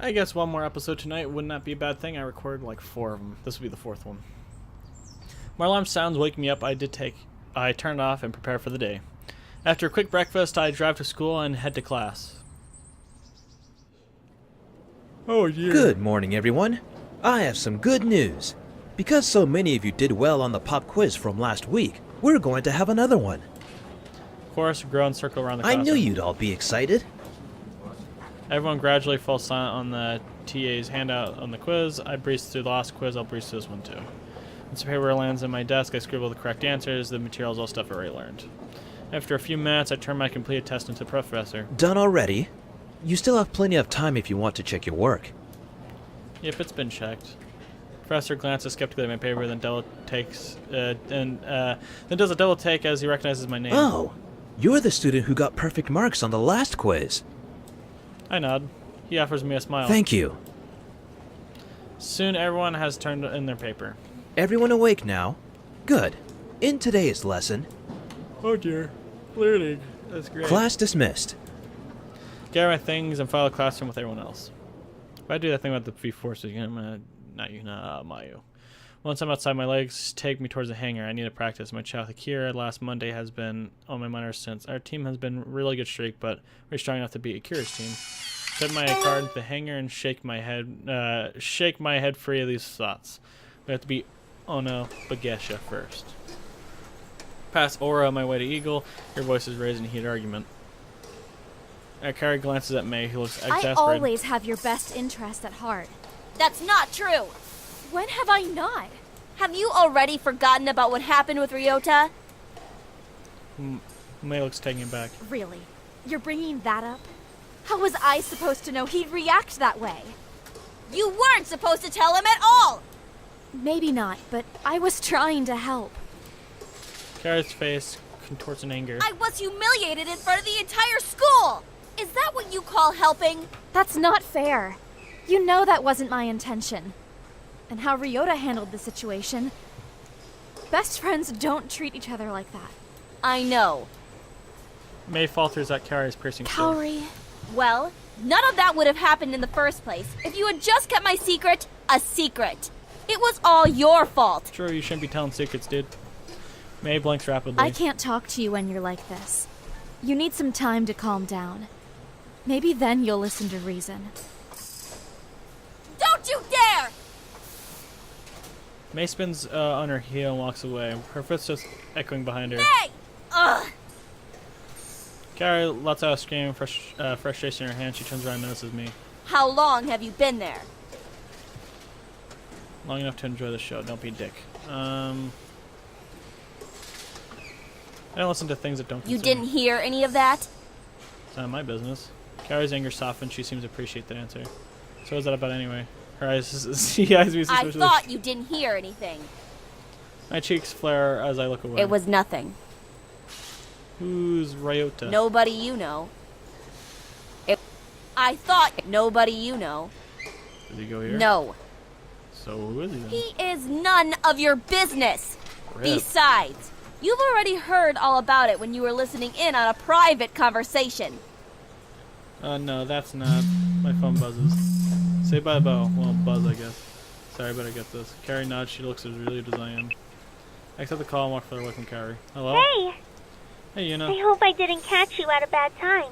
I guess one more episode tonight wouldn't that be a bad thing? I recorded like 4 of them. This will be the 4th one. My alarm sounds wake me up. I turn it off and prepare for the day. After a quick breakfast, I drive to school and head to class. Oh, yeah. Good morning, everyone. I have some good news. Because so many of you did well on the pop quiz from last week, we're going to have another one. Chorus grow and circle around the I classroom. knew you'd all be excited. Everyone gradually falls silent on the TA's handout on the quiz. I breeze through the last quiz. I'll breeze through this one too. Once the paper lands on my desk, I scribble the correct answers. The material's all stuff I already learned. After a few minutes, I turn my completed test into the professor. Done already? You still have plenty of time if you want to check your work. Yep, it's been checked. Professor glances skeptically at my paper, then then does a double take as he recognizes my name. Oh, you're the student who got perfect marks on the last quiz. I nod. He offers me a smile. Thank you. Soon everyone has turned in their paper. Everyone awake now? Good. In today's lesson... Oh dear. Learning. That's great. Class dismissed. Gather my things and file a classroom with everyone else. If I do that thing about the V-forces again, not you, Mayu. Once I'm outside, my legs take me towards the hangar. I need to practice. My chat with Akira last Monday has been on my mind ever since. Our team has been a really good streak, but we're strong enough to beat Akira's team. Set my card into the hangar and shake my head free of these thoughts. We have to beat Ono Bagesha first. Past Aura on my way to Eagle. Your voice is raised in a heated argument. Kaori glances at May, who looks exasperated. I always have your best interest at heart. That's not true! When have I not? Have you already forgotten about what happened with Ryota? May looks taken aback. Really? You're bringing that up? How was I supposed to know he'd react that way? You weren't supposed to tell him at all! Maybe not, but I was trying to help. Kaori's face contorts in anger. I was humiliated in front of the entire school! Is that what you call helping? That's not fair. You know that wasn't my intention. And how Ryota handled the situation. Best friends don't treat each other like that. I know. May falters at Kaori's piercing stare. Kaori. Well, none of that would have happened in the first place if you had just kept my secret a secret. It was all your fault. Sure, you shouldn't be telling secrets, dude. May blinks rapidly. I can't talk to you when you're like this. You need some time to calm down. Maybe then you'll listen to reason. Don't you dare! May spins on her heel and walks away. Her footsteps echoing behind her. Hey! Ugh! Kaori lets out a scream, frustration in her hand. She turns around and notices me. How long have you been there? Long enough to enjoy the show. Don't be a dick. I don't listen to things that don't You concern didn't hear any of that? It's not my business. Kaori's anger softens. She seems to appreciate that answer. So what's that about anyway? Her eyes, she eyes me I suspiciously. thought you didn't hear anything. My cheeks flare as I look away. It was nothing. Who's Ryota? Nobody you know. I thought nobody you know. Did he go here? No. So who is he then? He is none of your business. Rip. Besides, you've already heard all about it when you were listening in on a private conversation. No, that's not. My phone buzzes. Say bye, Bo. Well, buzz, I guess. Sorry, but I get this. Kaori nods. She looks as relieved as I am. I accept the call and walk further away from Kaori. Hello? Hey! Hey, Yuna. I hope I didn't catch you at a bad time.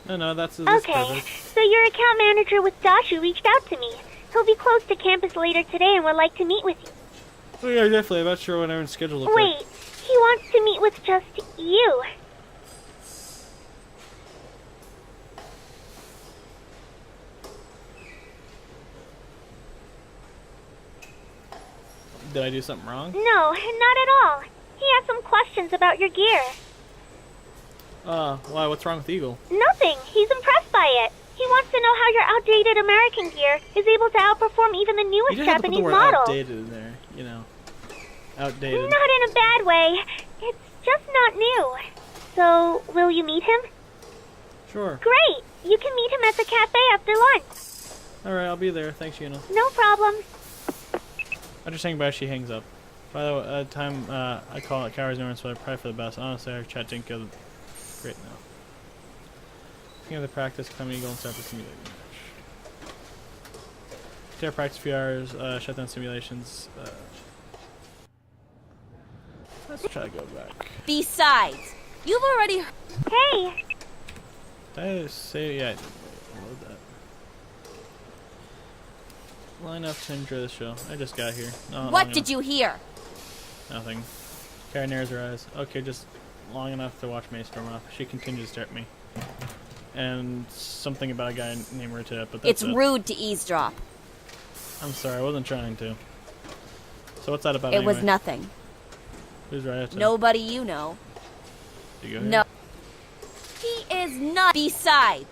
No, that's Okay, perfect. so your account manager with Dashu reached out to me. He'll be close to campus later today and would like to meet with you. Oh, yeah, definitely. I'm not sure when everyone's schedule looks Wait, he wants to meet with just you. Did I do something wrong? No, not at all. He has some questions about your gear. Why? What's wrong with Eagle? Nothing. He's impressed by it. He wants to know how your outdated American gear is able to outperform even the You newest didn't have to put Japanese the word model. outdated in there, you know. Outdated. Not in a bad way. It's just not new. So, will you meet him? Sure. Great. You can meet him at the cafe after lunch. Alright, I'll be there. Thanks, Yuna. No problem. After saying bye, she hangs up. By the way, at the time I call it Kaori's number, so I pray for the best. Honestly, our chat didn't go great now. Speaking of the practice, come Eagle and start the simulating match. Care practice a few hours, shut down simulations. Let's try to go back. Besides, you've already. Hey! Did I say, yeah, I did. Load that. Line up to enjoy the show. I just got here. No, What did you hear? Nothing. Kara narrows her eyes. Okay, just long enough to watch May storm off. She continues to stare at me. And something about a guy named Rita, but that's It's rude to eavesdrop. I'm sorry, I wasn't trying to. So what's that about It anyway? was nothing. Who's Rita? Nobody you know. You go here? No. He is not. Besides.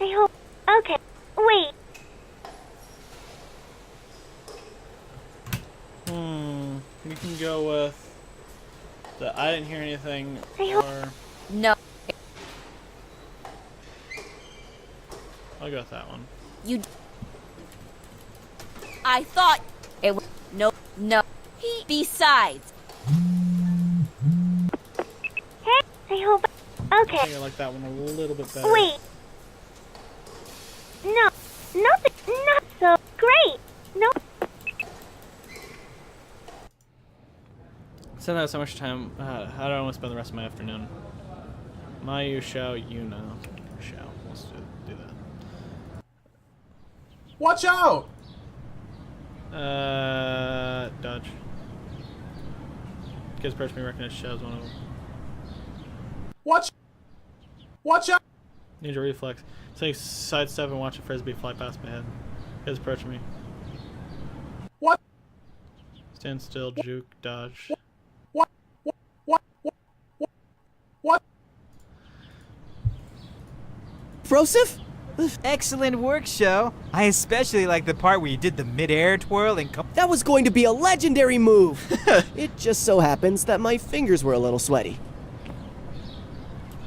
I hope. Okay. Wait. We can go with the I didn't hear anything, or No. I'll go with that one. You. I thought it was. No. No. He. Besides. Hey, I hope. I Okay. think I like that one a little bit better. Wait. No. Nothing. Not so great. No. Since I have so much time, how do I want to spend the rest of my afternoon? Mayu, Shao, Yuna. Shao. Let's do that. Watch out! Dodge. Kids approach me, recognize Shao's one of them. Watch out! Ninja reflex. So you sidestep and watch a frisbee fly past my head. Kids approach me. What? Stand still, juke, dodge. What? Broseph? Excellent work, Show. I especially like the part where you did the mid-air twirl and That was going to be a legendary move! It just so happens that my fingers were a little sweaty.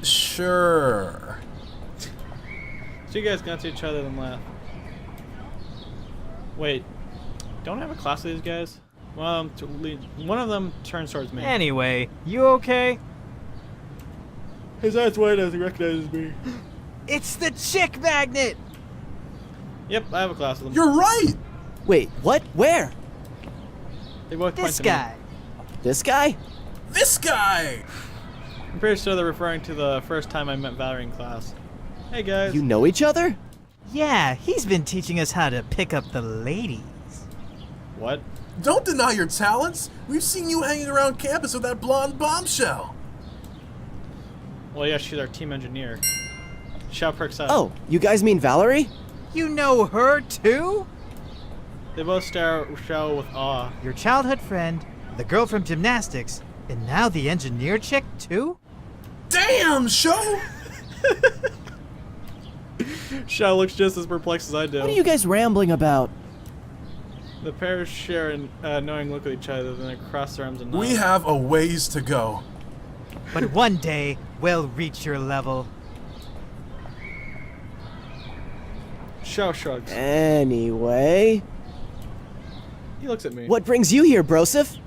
Sure. So you guys got to each other and laugh. Wait, don't I have a class with these guys? Well, one of them turns towards me. Anyway, you okay? His eyes wide as he recognizes me. It's the chick magnet! Yep, I have a class with them. You're right! Wait, what? Where? They both point This to me. guy. This guy? This guy! I'm pretty sure they're referring to the first time I met Valerie in class. Hey guys. You know each other? Yeah, he's been teaching us how to pick up the ladies. What? Don't deny your talents! We've seen you hanging around campus with that blonde bombshell! Well, yeah, she's our team engineer. Shao perks up. Oh, you guys mean Valerie? You know her too? They both stare at Shao with awe. Your childhood friend, the girl from gymnastics, and now the engineer chick too? Damn, Show! Shao looks just as perplexed as I do. What are you guys rambling about? The pair share a knowing look at each other, then they cross their arms and nod. We have a ways to go. But one day, we'll reach your level. Shao shrugs. Anyway, He looks at me. what brings you here, Broseph?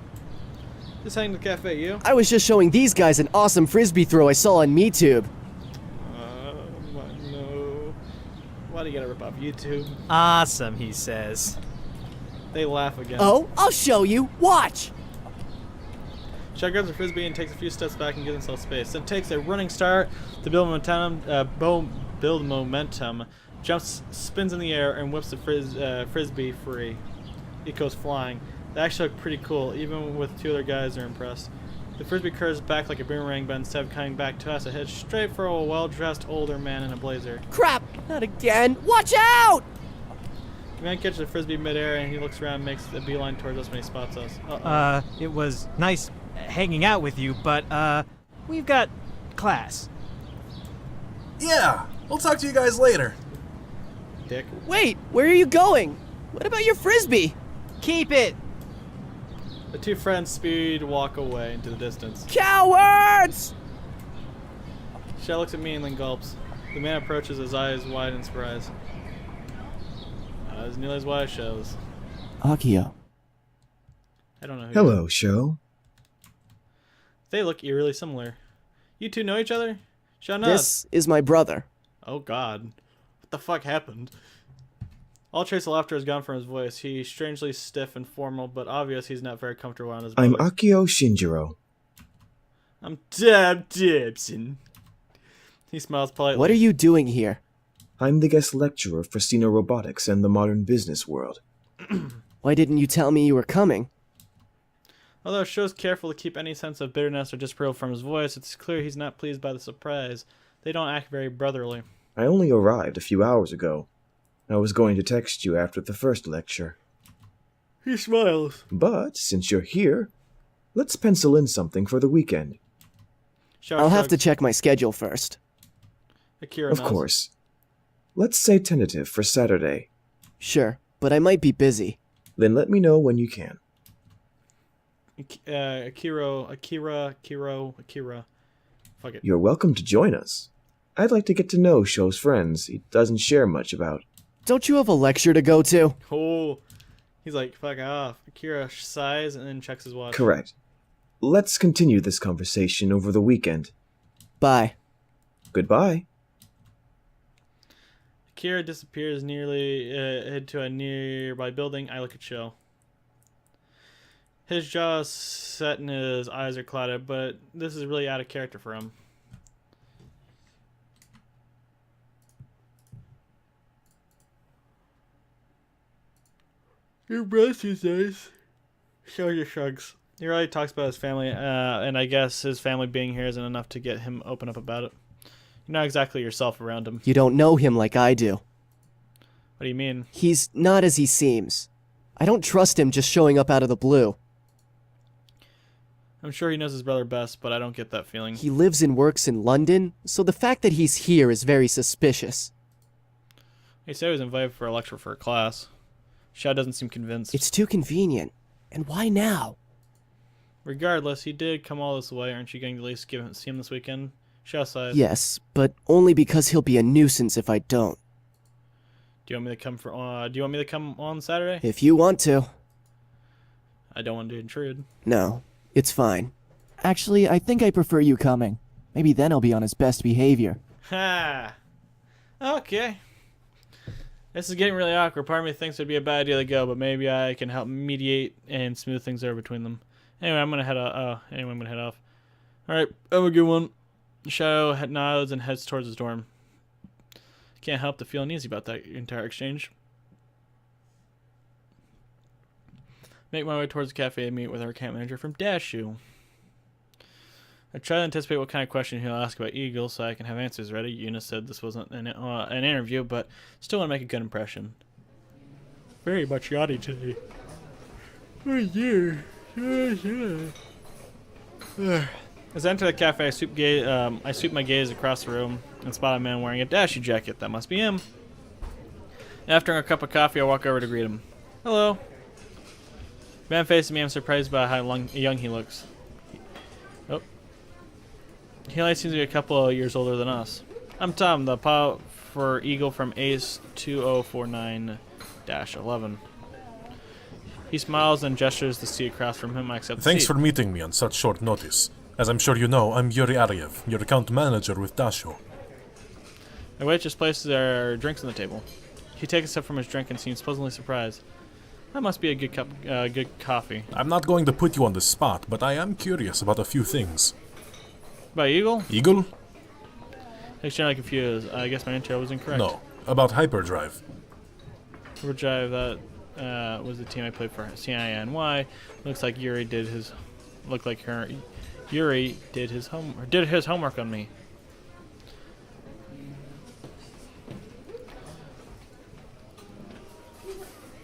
Just heading to the cafe, you? I was just showing these guys an awesome frisbee throw I saw on MeTube. No. Why do you gotta rip off YouTube? Awesome, he says. They laugh again. Oh, I'll show you. Watch! Shao grabs a frisbee and takes a few steps back and gives himself space. Then takes a running start to build momentum. Jumps, spins in the air, and whips the frisbee free. It goes flying. They actually look pretty cool, even with two other guys are impressed. The frisbee curves back like a boomerang, but instead of coming back to us, it heads straight for a well-dressed older man in a blazer. Crap! Not again! Watch out! The man catches the frisbee midair, and he looks around and makes a beeline towards us when he spots us. Uh-oh. It was nice hanging out with you, but, we've got class. Yeah, we'll talk to you guys later. Dick. Wait, where are you going? What about your frisbee? Keep it! The two friends speed walk away into the distance. Cowards! Shao looks at me and then gulps. The man approaches, his eyes wide in surprise. As nearly as wide as Shao's. Akio. I don't know who. Hello, show. They look eerily similar. You two know each other? Shut up. This is my brother. Oh God. What the fuck happened? All trace of laughter is gone from his voice. He's strangely stiff and formal, but obvious he's not very comfortable around his brother. I'm Akio Shinjiro. I'm Deb Gibson. He smiles politely. What are you doing here? I'm the guest lecturer for Robotics and the modern business world. Why didn't you tell me you were coming? Although Sho's careful to keep any sense of bitterness or disapproval from his voice, it's clear he's not pleased by the surprise. They don't act very brotherly. I only arrived a few hours ago. I was going to text you after the first lecture. He smiles. But, since you're here, let's pencil in something for the weekend. Sho I'll have to shrugs. check my schedule first. Akira Of nods. course. Let's say tentative for Saturday. Sure, but I might be busy. Then let me know when you can. Akira. Fuck it. You're welcome to join us. I'd like to get to know Sho's friends he doesn't share much about. Don't you have a lecture to go to? Oh. He's like, fuck off. Akira sighs and then checks his watch. Correct. Let's continue this conversation over the weekend. Bye. Goodbye. Akira disappears nearly into a nearby building. I look at Sho. His jaw is set and his eyes are clouded, but this is really out of character for him. Your breath is nice. Sho just shrugs. He really talks about his family, and I guess his family being here isn't enough to get him open up about it. You're not exactly yourself around him. You don't know him like I do. What do you mean? He's not as he seems. I don't trust him just showing up out of the blue. I'm sure he knows his brother best, but I don't get that feeling. He lives and works in London, so the fact that he's here is very suspicious. He said he was invited for a lecture for a class. Sho doesn't seem convinced. It's too convenient. And why now? Regardless, he did come all this way. Aren't you going to at least see him this weekend? Sho sighs. Yes, but only because he'll be a nuisance if I don't. Do you want me to come do you want me to come on Saturday? If you want to. I don't want to intrude. No, it's fine. Actually, I think I prefer you coming. Maybe then he'll be on his best behavior. Ha! Okay. This is getting really awkward. Part of me thinks it'd be a bad idea to go, but maybe I can help mediate and smooth things over between them. Anyway, I'm gonna head off. All right, have a good one. Sho nods and heads towards his dorm. Can't help to feel uneasy about that entire exchange. Make my way towards the cafe to meet with our camp manager from Dashu. I try to anticipate what kind of question he'll ask about Eagle so I can have answers ready. Yuna said this wasn't an interview, but still want to make a good impression. Very much yachty today. Oh yeah. As I enter the cafe, I sweep my gaze across the room and spot a man wearing a Dashu jacket. That must be him. After a cup of coffee, I walk over to greet him. Hello. Man facing me, I'm surprised by how young he looks. Oh. He only seems to be a couple of years older than us. I'm Tom, the pilot for Eagle from Ace 2049-11. He smiles and gestures the seat across from him. I accept the Thanks seat. for meeting me on such short notice. As I'm sure you know, I'm Yuri Ariev, your account manager with Dasho. My waitress places our drinks on the table. He takes a sip from his drink and seems pleasantly surprised. That must be a good good coffee. I'm not going to put you on the spot, but I am curious about a few things. By Eagle? Eagle? Extremely confused. I guess my intro was incorrect. No, about Hyperdrive. Hyperdrive, that was the team I played for. CINY. Looks like Yuri did his. Yuri did his homework on me.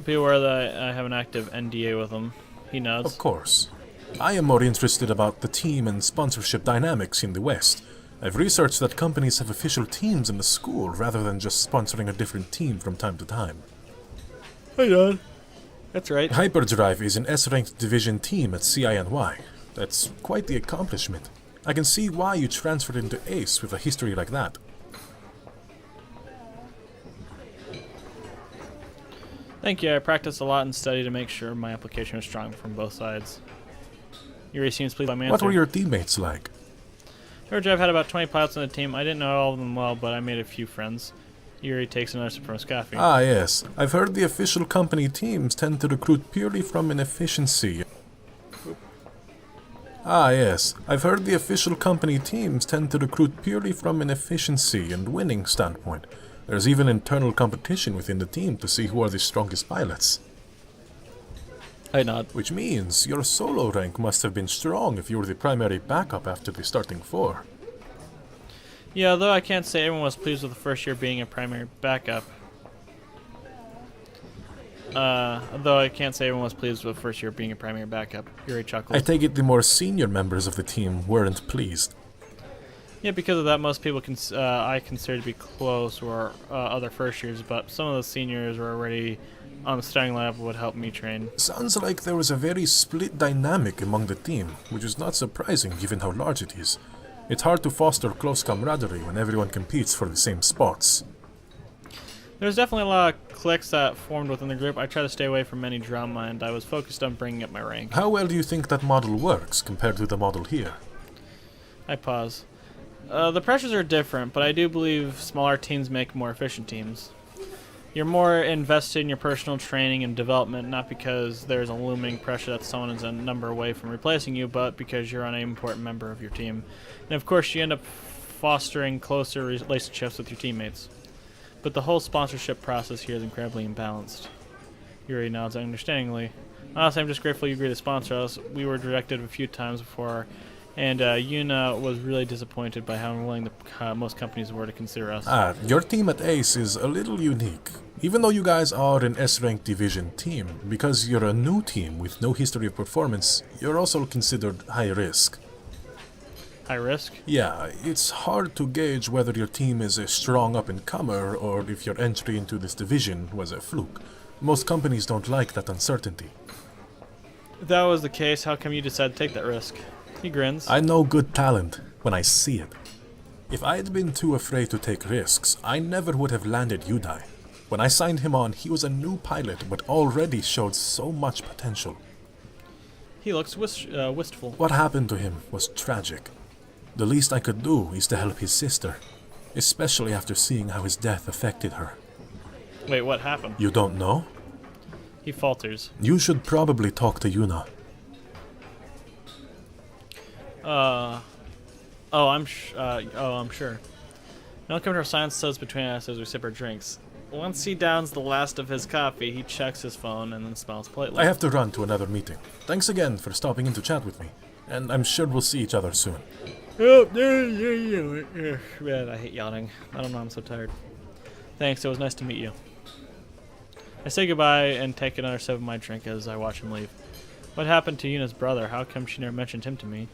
Be aware that I have an active NDA with him. He nods. Of course. I am more interested about the team and sponsorship dynamics in the West. I've researched that companies have official teams in the school rather than just sponsoring a different team from time to time. Hey, Dad. That's right. Hyperdrive is an S-ranked division team at CINY. That's quite the accomplishment. I can see why you transferred into Ace with a history like that. Thank you. I practiced a lot and studied to make sure my application was strong from both sides. Yuri seems pleased by my answer. What were your teammates like? Georgia, I've had about 20 pilots on the team. I didn't know all of them well, but I made a few friends. Yuri takes another sip from his coffee. Ah, yes. I've heard the official company teams tend to recruit purely from an efficiency. Ah, yes. I've heard the official company teams tend to recruit purely from an efficiency and winning standpoint. There's even internal competition within the team to see who are the strongest pilots. I nod. Which means your solo rank must have been strong if you were the primary backup after the starting 4. Yeah, although I can't say everyone was pleased with the first year being a primary backup. Although I can't say everyone was pleased with the first year being a primary backup. Yuri chuckles. I take it the more senior members of the team weren't pleased. Yeah, because of that, most people I consider to be close were other first years, but some of the seniors were already on the starting lineup would help me train. Sounds like there was a very split dynamic among the team, which is not surprising given how large it is. It's hard to foster close camaraderie when everyone competes for the same spots. There's definitely a lot of cliques that formed within the group. I try to stay away from any drama, and I was focused on bringing up my rank. How well do you think that model works compared to the model here? I pause. The pressures are different, but I do believe smaller teams make more efficient teams. You're more invested in your personal training and development, not because there's a looming pressure that someone is a number away from replacing you, but because you're an important member of your team. And of course, you end up fostering closer relationships with your teammates. But the whole sponsorship process here is incredibly imbalanced. Yuri nods understandingly. Honestly, I'm just grateful you agreed to sponsor us. We were rejected a few times before, and Yuna was really disappointed by how unwilling most companies were to consider us. Your team at ACE is a little unique. Even though you guys are an S-ranked division team, because you're a new team with no history of performance, you're also considered high risk. High risk? Yeah, it's hard to gauge whether your team is a strong up-and-comer or if your entry into this division was a fluke. Most companies don't like that uncertainty. If that was the case, how come you decided to take that risk? He grins. I know good talent when I see it. If I'd been too afraid to take risks, I never would have landed Yudai. When I signed him on, he was a new pilot, but already showed so much potential. He looks wistful. What happened to him was tragic. The least I could do is to help his sister, especially after seeing how his death affected her. Wait, what happened? You don't know? He falters. You should probably talk to Yuna. I'm sure. No come to our silence sits between us as we sip our drinks. Once he downs the last of his coffee, he checks his phone and then smiles politely. I have to run to another meeting. Thanks again for stopping in to chat with me, and I'm sure we'll see each other soon. Man, I hate yawning. I don't know, I'm so tired. Thanks, it was nice to meet you. I say goodbye and take another sip of my drink as I watch him leave. What happened to Yuna's brother? How come she never mentioned him to me?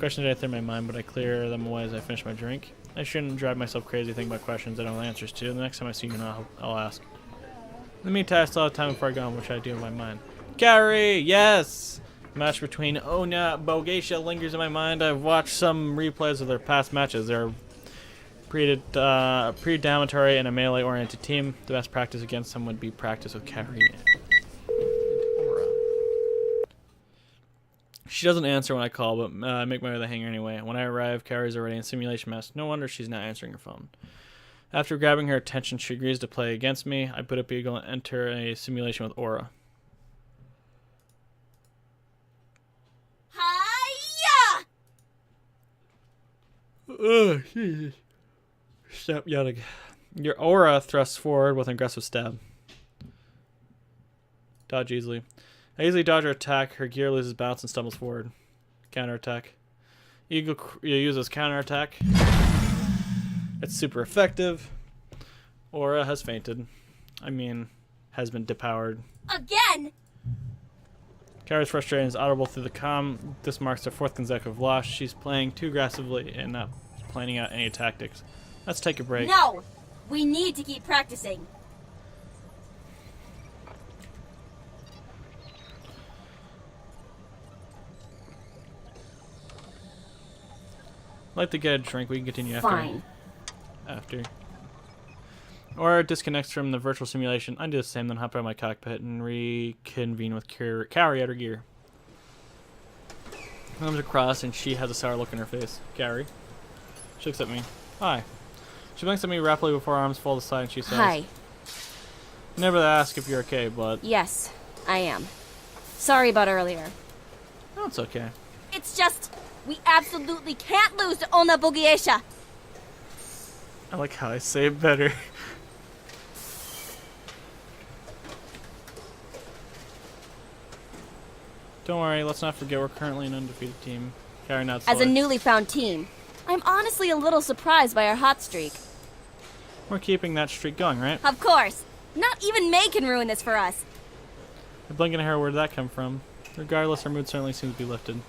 Questions I through my mind, but I clear them away as I finish my drink. I shouldn't drive myself crazy thinking about questions I don't have answers to. The next time I see Yuna, I'll ask. In the meantime, I still have time before I go home, which I do in my mind. Kaori, yes! The match between Onya and Bogeisha lingers in my mind. I've watched some replays of their past matches. They're pre-damatory and a melee-oriented team. The best practice against them would be practice with Kaori and Aura. She doesn't answer when I call, but I make my way to the hangar anyway. When I arrive, Kaori's already in simulation mask. No wonder she's not answering her phone. After grabbing her attention, she agrees to play against me. I put up Eagle and enter a simulation with Aura. Oh, Jesus. Stop yelling. Your Aura thrusts forward with an aggressive stab. Dodge easily. I easily dodge her attack. Her gear loses bounce and stumbles forward. Counterattack. Eagle uses counterattack. It's super effective. Aura has fainted. I mean, has been depowered. Again! Kaori's frustration is audible through the comm. This marks her fourth consecutive loss. She's playing too aggressively and not planning out any tactics. Let's take a break. No! We need to keep practicing. I'd like to get a drink. We can continue after. Fine. After. Or disconnects from the virtual simulation. I do the same, then hop out of my cockpit and reconvene with Kaori at her gear. Comes across and she has a sour look in her face. Kaori. She looks at me. Hi. She blinks at me rapidly before her arms fold aside and she says, Hi. Never to ask if you're okay, but... Yes, I am. Sorry about earlier. No, it's okay. It's just, we absolutely can't lose to Ona Bugiesha. I like how I say it better. Don't worry, let's not forget we're currently an undefeated team. Kaori nods As a slowly. newly found team, I'm honestly a little surprised by our hot streak. We're keeping that streak going, right? Of course. Not even May can ruin this for us. A blink in her, where did that come from? Regardless, her mood certainly seems to be lifted.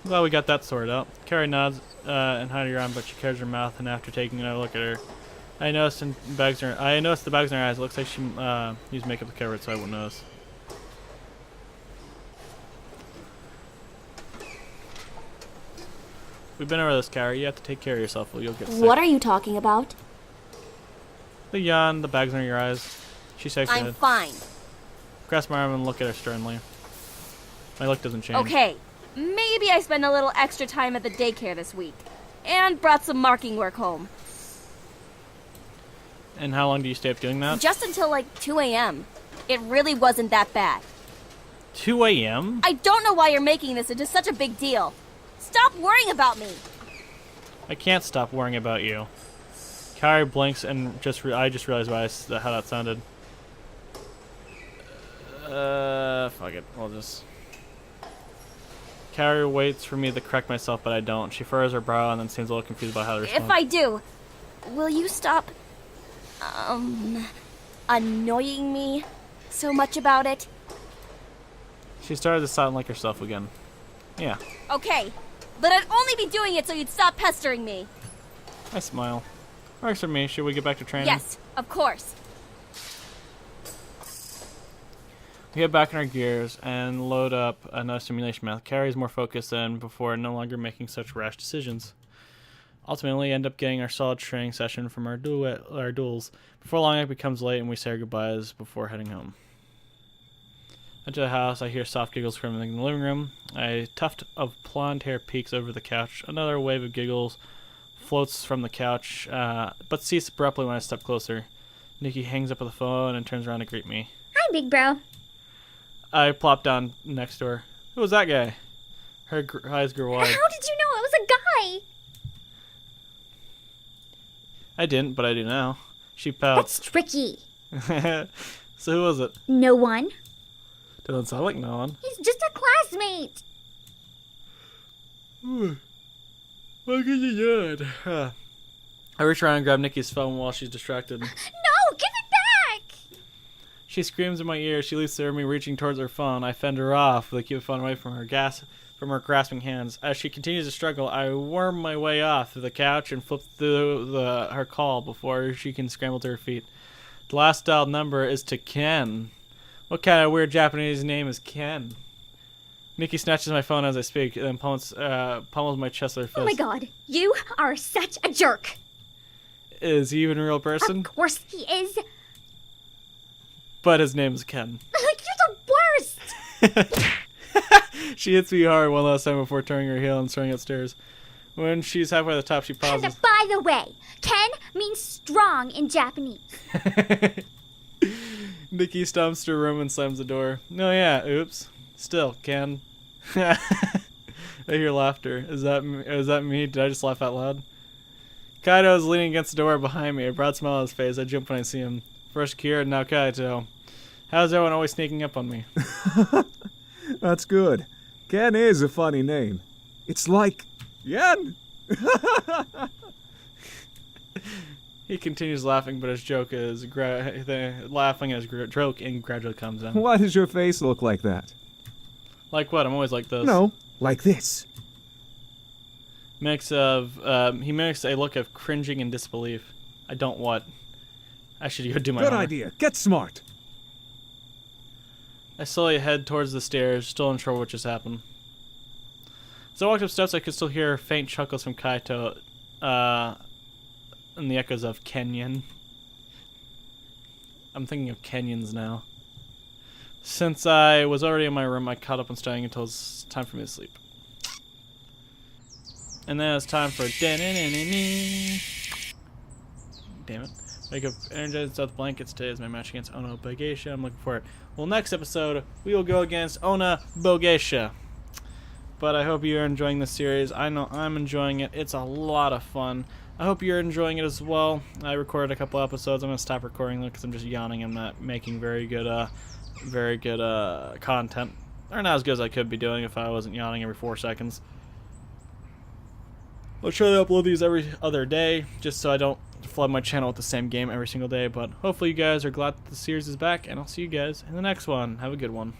I'm glad we got that sorted out. Kaori nods and hides her arm, but she covers her mouth, and after taking another look at her, I noticed the bags in her eyes. It looks like she used makeup to cover it, so I wouldn't notice. We've been over this, Kaori. You have to take care of yourself or you'll get sick. What are you talking about? The yawn, the bags under your eyes. She shakes her I'm head. fine. Grasp my arm and look at her sternly. My look doesn't change. Okay, maybe I spent a little extra time at the daycare this week. And brought some marking work home. And how long do you stay up doing that? Just until like 2 a.m. It really wasn't that bad. 2 a.m.? I don't know why you're making this into such a big deal. Stop worrying about me. I can't stop worrying about you. Kaori blinks and I just realized how that sounded. Fuck it. I'll just... Kaori waits for me to correct myself, but I don't. She furrows her brow and then seems a little confused about how to respond. If I do, will you stop, annoying me so much about it? She started to sound like herself again. Yeah. Okay, but I'd only be doing it so you'd stop pestering me. I smile. Works for me. Should we get back to training? Yes, of course. We get back in our gears and load up another simulation map. Kaori's more focused than before, no longer making such rash decisions. Ultimately, end up getting our solid training session from our duels. Before long, it becomes late and we say our goodbyes before heading home. Into the house, I hear soft giggles from in the living room. A tuft of blonde hair peeks over the couch. Another wave of giggles floats from the couch, but ceases abruptly when I step closer. Nikki hangs up the phone and turns around to greet me. Hi, big bro. I plop down next to her. Who was that guy? Her eyes grew wide. How did you know it was a guy? I didn't, but I do now. She pouts. That's tricky. So who was it? No one. Doesn't sound like no one. He's just a classmate. What can you do? I reach around and grab Nikki's phone while she's distracted. No, give it back! She screams in my ear. She leaps to me, reaching towards her phone. I fend her off, but keep the phone away from her grasping hands. As she continues to struggle, I worm my way off the couch and flip through her call before she can scramble to her feet. The last dialed number is to Ken. What kind of weird Japanese name is Ken? Nikki snatches my phone as I speak, and then pummels my chest with her fist. Oh my god, you are such a jerk. Is he even a real person? Of course he is. But his name is Ken. You're the worst. She hits me hard one last time before turning her heel and starting upstairs. When she's halfway to the top, she pauses. And by the way, Ken means strong in Japanese. Nikki stomps to her room and slams the door. No, yeah, oops. Still, Ken. I hear laughter. Is that me? Did I just laugh out loud? Kaito is leaning against the door behind me, a broad smile on his face. I jump when I see him. First Kira, now Kaito. How's everyone always sneaking up on me? That's good. Ken is a funny name. It's like Yen. He continues laughing, but his joke is laughing as joke and gradually calms down. Why does your face look like that? Like what? I'm always like this. No, like this. He makes a look of cringing and disbelief. I don't what? I should go do my Good homework. idea. Get smart. I slowly head towards the stairs, still unsure what just happened. As I walked up steps, I could still hear faint chuckles from Kaito, and the echoes of Kenyan. I'm thinking of Kenyans now. Since I was already in my room, I caught up on studying until it's time for me to sleep. And then it's time for damn it. Wake up, energized South Blankets. Today is my match against Ona Bogeisha. I'm looking for it. Well, next episode, we will go against Ona Bogeisha. But I hope you're enjoying this series. I know I'm enjoying it. It's a lot of fun. I hope you're enjoying it as well. I recorded a couple episodes. I'm going to stop recording them because I'm just yawning. I'm not making very good content. Or not as good as I could be doing if I wasn't yawning every 4 seconds. I'll try to upload these every other day, just so I don't flood my channel with the same game every single day. But hopefully you guys are glad that the series is back, and I'll see you guys in the next one. Have a good one.